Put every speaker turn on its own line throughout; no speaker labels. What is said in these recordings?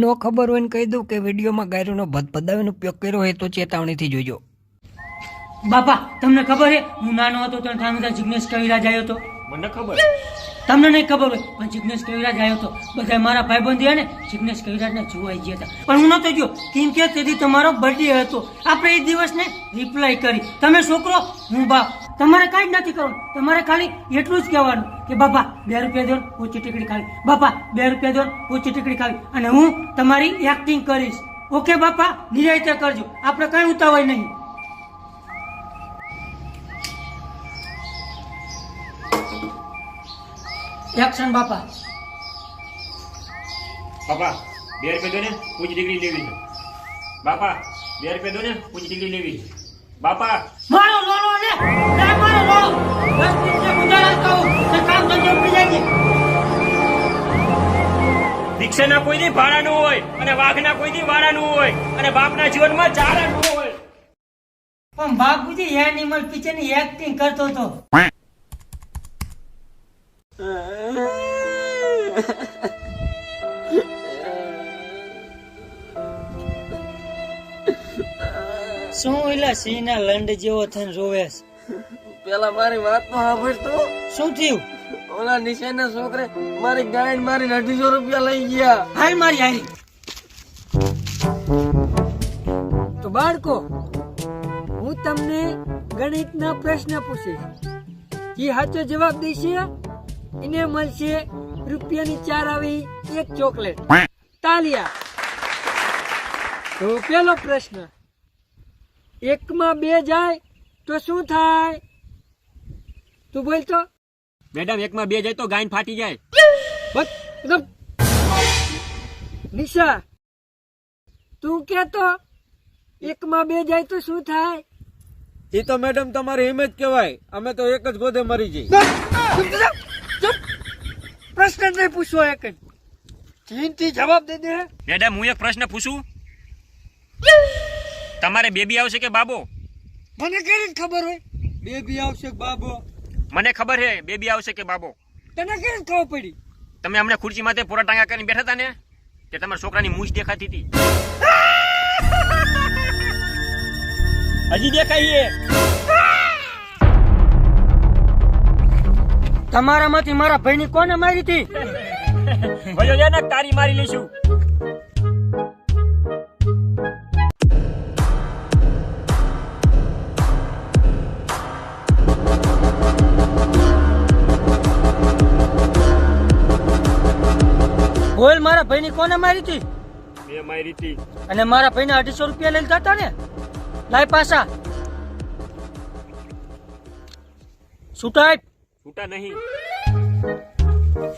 નો ખબર હોય ને કહી દઉં કે વિડીયોમાં ગાયરોનો ભદભદાવીનો ઉપયોગ કર્યો હોય તો ચેતવણીથી જોજો.
બાપા તમને ખબર છે હું નાનો હતો ત્યારે ઠાનુદા જિગ્નેશ કવિરાજ આવ્યો હતો.
મને ખબર.
તમને નહીં ખબર હોય પણ જિગ્નેશ કવિરાજ આવ્યો હતો. બધા મારા ભાઈબંધી ને જિગ્નેશ કવિરાજને જોવાઈ ગયા હતા પણ હું નતો ગયો કેમ કે તેથી તમારો બર્થડે હતો. આપણે એ દિવસને રિપ્લાય કરી તમે છોકરો હું બાપ. તમારે કાંઈ જ નથી કરવાનું. તમારે ખાલી એટલું જ કહેવાનું કે બાપા 2 રૂપિયા દો ઊંચી ટીકડી ખાવી. બાપા 2 રૂપિયા દો ઊંચી ટીકડી ખાવી અને હું તમારી એક્ટિંગ કરીશ. ઓકે બાપા નિરાયતે કરજો. આપણે કાંઈ ઉતાવળ નહીં. એક્શન બાપા.
બાપા 2 રૂપિયા દો ને ઊંચી ડિગ્રી લેવી છે. બાપા 2 રૂપિયા દો ને ઊંચી ડિગ્રી લેવી છે. બાપા
મારો લોલો ને મારો લોલો 10 મિનિટે ગુજારા કહું તો કામ ધંધો પડી જાય.
રિક્ષાના કોઈ દી ભાડાનું હોય અને વાઘના કોઈ દી વાડાનું હોય અને બાપના જીવનમાં ચારાનું હોય.
પણ બાપુજી એનિમલ પિક્ચરની એક્ટિંગ કરતો હતો. શું એલા સિંહના લંડ જેવો થઈને રોવેશ?
પેલા મારી વાત નો સાંભળતો.
શું થયું?
ઓલા નિશાના છોકરે મારી ગાય મારી 250 રૂપિયા લઈ ગયા.
હાલ મારી હારી.
તો બાળકો, હું તમને ગણિતના પ્રશ્ન પૂછીશ. જે સાચો જવાબ દેશે એને મળશે રૂપિયાની 4 આવી 1 ચોકલેટ. તાલિયા. તો પેલો પ્રશ્ન, 1 માં 2 જાય તો શું થાય? તું બોલ તો.
મેડમ 1 માં 2 જાય તો ગાયન ફાટી જાય.
બસ એકદમ. નિશા, તું કેતો 1 માં 2 જાય તો શું થાય?
એ તો મેડમ તમારી હિંમત કહેવાય. અમે તો એક જ ગોદે મરી જઈએ.
ચૂપ. પ્રશ્ન નહીં પૂછવો એક જ. ચીનથી જવાબ દે દે.
મેડમ હું એક પ્રશ્ન પૂછું. તમારે બેબી આવશે કે બાબો?
મને કઈ રીતે ખબર હોય? બેબી આવશે કે બાબો?
મને ખબર છે બેબી આવશે કે બાબો.
તને કઈ રીતે ખબર પડી?
તમે હમણાં ખુરશી માથે પૂરા ટાંગા કરીને બેઠા હતા ને તે તમારા છોકરાની મૂછ દેખાતી હતી. હજી દેખાય.
તમારામાંથી મારા ભાઈની કોને મારી હતી?
ભયો જા ને તારી મારી લઈશું.
બોલ મારા ભાઈની કોને મારી હતી?
મેં મારી હતી.
અને મારા ભાઈને 250 રૂપિયા લઈને જતા ને લાય પાછા. છૂટાય.
છૂટા નહીં.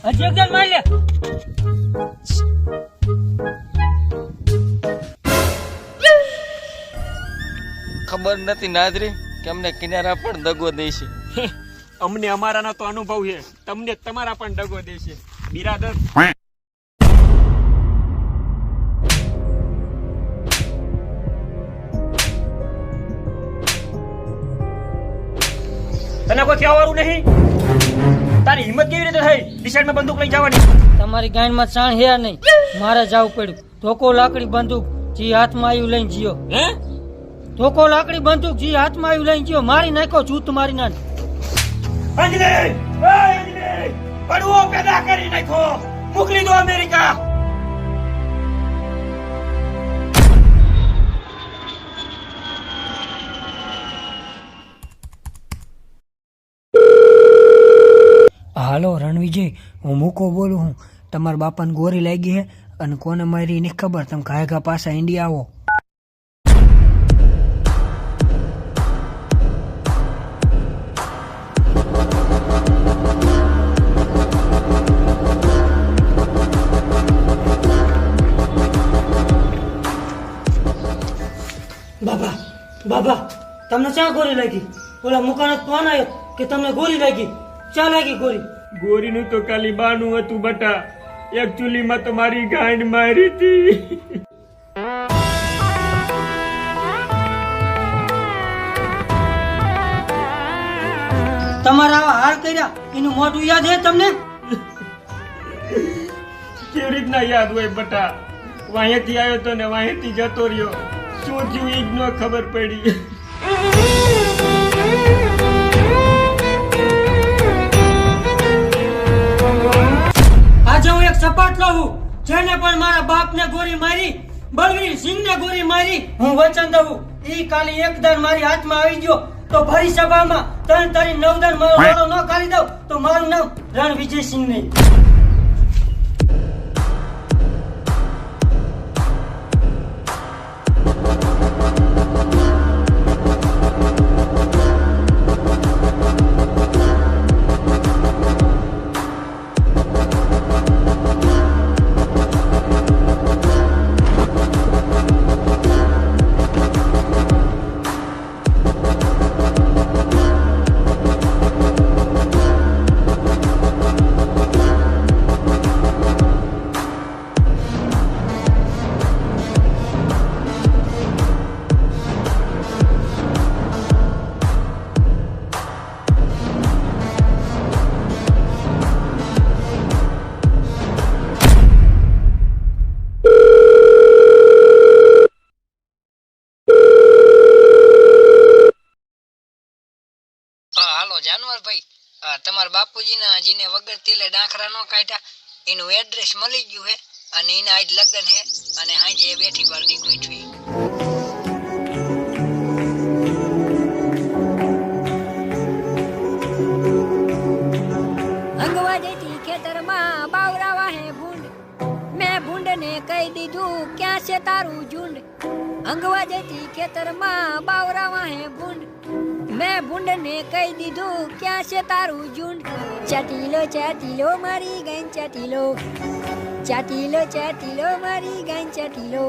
હજી એકદમ મારી લે.
ખબર નથી નાદરી કે અમને કિનારા પણ દગો દેશે.
અમને અમારાનો તો અનુભવ છે, તમને તમારા પણ ડગો દેશે. બિરાદર તને કોઈ કહેવાનું નહીં? તારી હિંમત કેવી રીતે થઈ ડિસાઈડમાં બંદૂક લઈ જવાની?
તમારી ગાયનમાં ચાણ હે નહીં. મારે જવું પડ્યું. ધોકો લાકડી બંદૂક જી હાથમાં આવ્યું લઈને જીઓ.
હે?
ધોકો લાકડી બંદૂક જી હાથમાં આવ્યું લઈને જીઓ. મારી નાખો જૂત મારી નાખ.
અંજલી! અંજલી! પડવો પેદા કરી નાખો. મોકલી દો અમેરિકા.
હાલો રણવિજય, હું મૂકો બોલું હું. તમારા બાપાને ગોરી લાગી હે અને કોને મારી એની ખબર. તમે ઘા પાછા ઇન્ડિયા આવો.
બાબા બાબા તમને ચા ગોરી લાગી? ઓલા મુકાનો ફોન આવ્યો કે તમને ગોરી લાગી. ચા લાગી ગોરી?
ગોરીનું તો ખાલી બાનું હતું બટા. એકચ્યુઅલીમાં તો મારી ગાંડ મારી હતી.
તમારા આવા હાર કર્યા એનું મોઢું યાદ હે તમને?
કેવી રીતના યાદ હોય બટા? વાંહેથી આવ્યો તો ને વાંહેથી જતો રહ્યો. શું થયું ઈ જ ન ખબર પડી.
આજે હું એક સપાટ લઉં જેને પણ મારા બાપને ગોળી મારી, બળવીર સિંહને ગોળી મારી, હું વચન દઉં ઈ કાલે એકદાર મારી હાથમાં આવી ગયો તો ભરી સભામાં ત્રણ તારી નવદાર મારો વાળો ન કાઢી દઉં તો મારું નામ રણવિજયસિંહ નહીં.
હાલો જાનવરભાઈ, તમારા બાપુજીના જેને વગર તેલે ડાંખરા ન કાઢ્યા એનું એડ્રેસ મળી ગયું હે અને એના આજ લગ્ન હે અને હાજે બેઠી બારડી ગોઠવી.
અંગવા જેથી ખેતરમાં બાવરાવા હે ભૂંડ, મેં ભૂંડને કહી દીધું ક્યાં છે તારું ઝુંડ. અંગવા જેથી ખેતરમાં બાવરાવા હે ભૂંડ, મેં ભૂંડને કહી દીધું ક્યાં છે તારું ઝુંડ. ચાટીલો ચાટીલો મારી ગાય ચાટીલો, ચાટીલો ચાટીલો મારી ગાય ચાટીલો.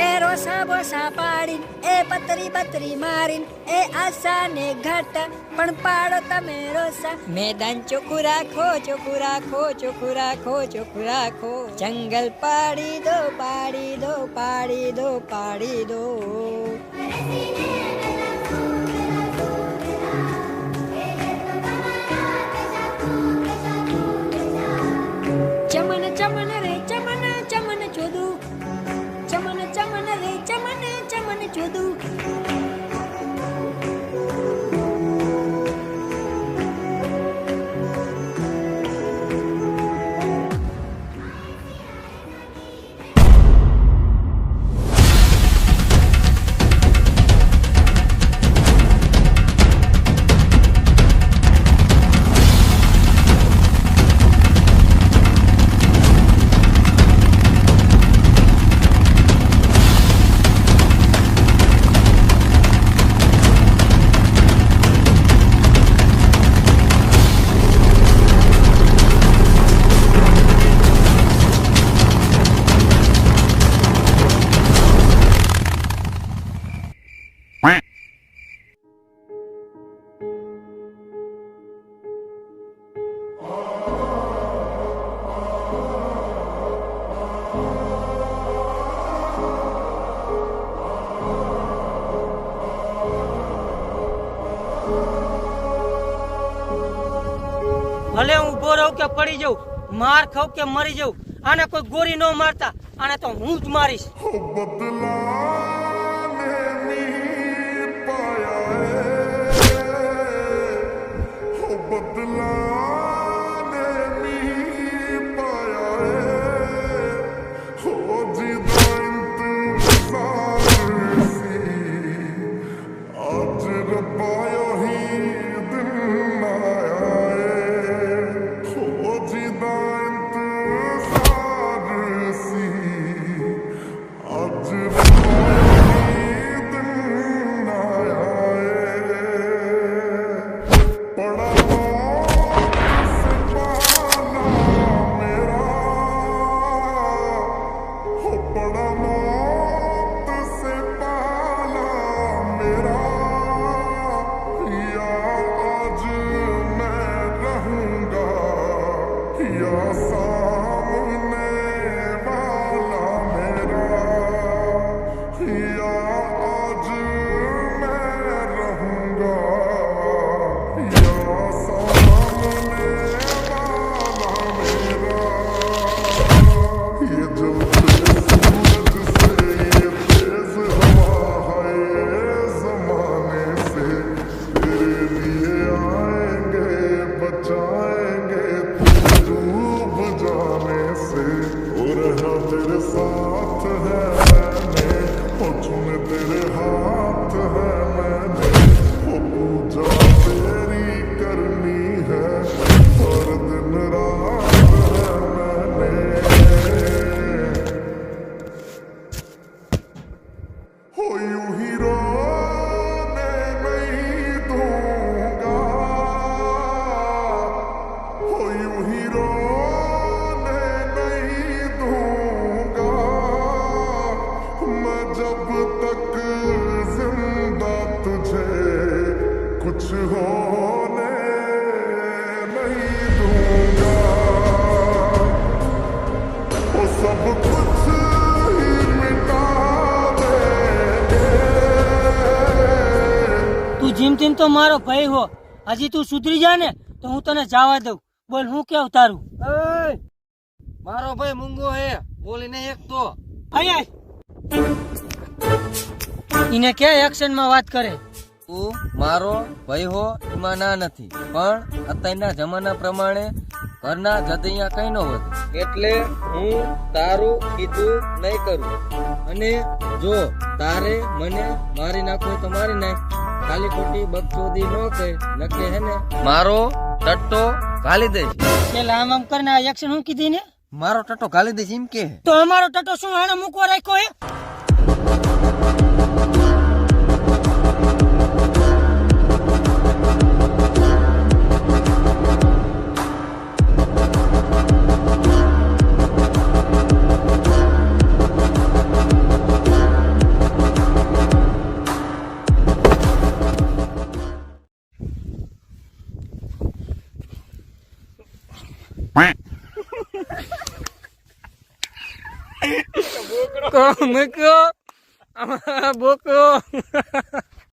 એ રોસા બોસા પાડીન, એ પતરી બતરી મારીન, એ આશા ને ઘટ પણ પાડો તમે રોસા. મેદાન ચોખ્ખું રાખો, ચોખ્ખું રાખો, ચોખ્ખું રાખો, ચોખ્ખું રાખો. જંગલ પાડી દો, પાડી દો, પાડી દો, પાડી દો. ચમન ચમન રે ચમન ચમન ચોદું, ચમન ચમન રે ચમન ચમન ચોદું.
ભલે હું ઊભો રહું કે પડી જાઉં, માર ખાઉં કે મરી જાઉં, આને કોઈ ગોળી ન મારતા, આને તો હું જ મારીશ. તું જેમ તેમ તો મારો ભાઈ હો, હજી તું સુધરી જા ને તો હું તને જવા દઉં. બોલ હું કેવું તારું?
મારો ભાઈ મૂંગો હે, બોલીને એક તો
આય આય. એને ક્યાં એક્શન માં વાત કરે?
તું મારો ભાઈ હો એમાં ના નથી, પણ અત્યારના જમાના પ્રમાણે ઘરના જદૈયા કઈ નો વધે, એટલે હું તારું કીધું નહીં કરું. અને જો તારે મને મારી નાખવું તો મારી નાખ, ખાલી ખોટી બકચોદી ન કહે, નકે હે ને મારો ટટ્ટો ગાલી દઈશ.
પેલા આમ કરીને આ એક્શન હું કીધી ને?
મારો ટટ્ટો ગાલી દઈશ એમ કે.
તો અમારો ટટો શું આને મૂકવા રાખ્યો હે?
બોકરો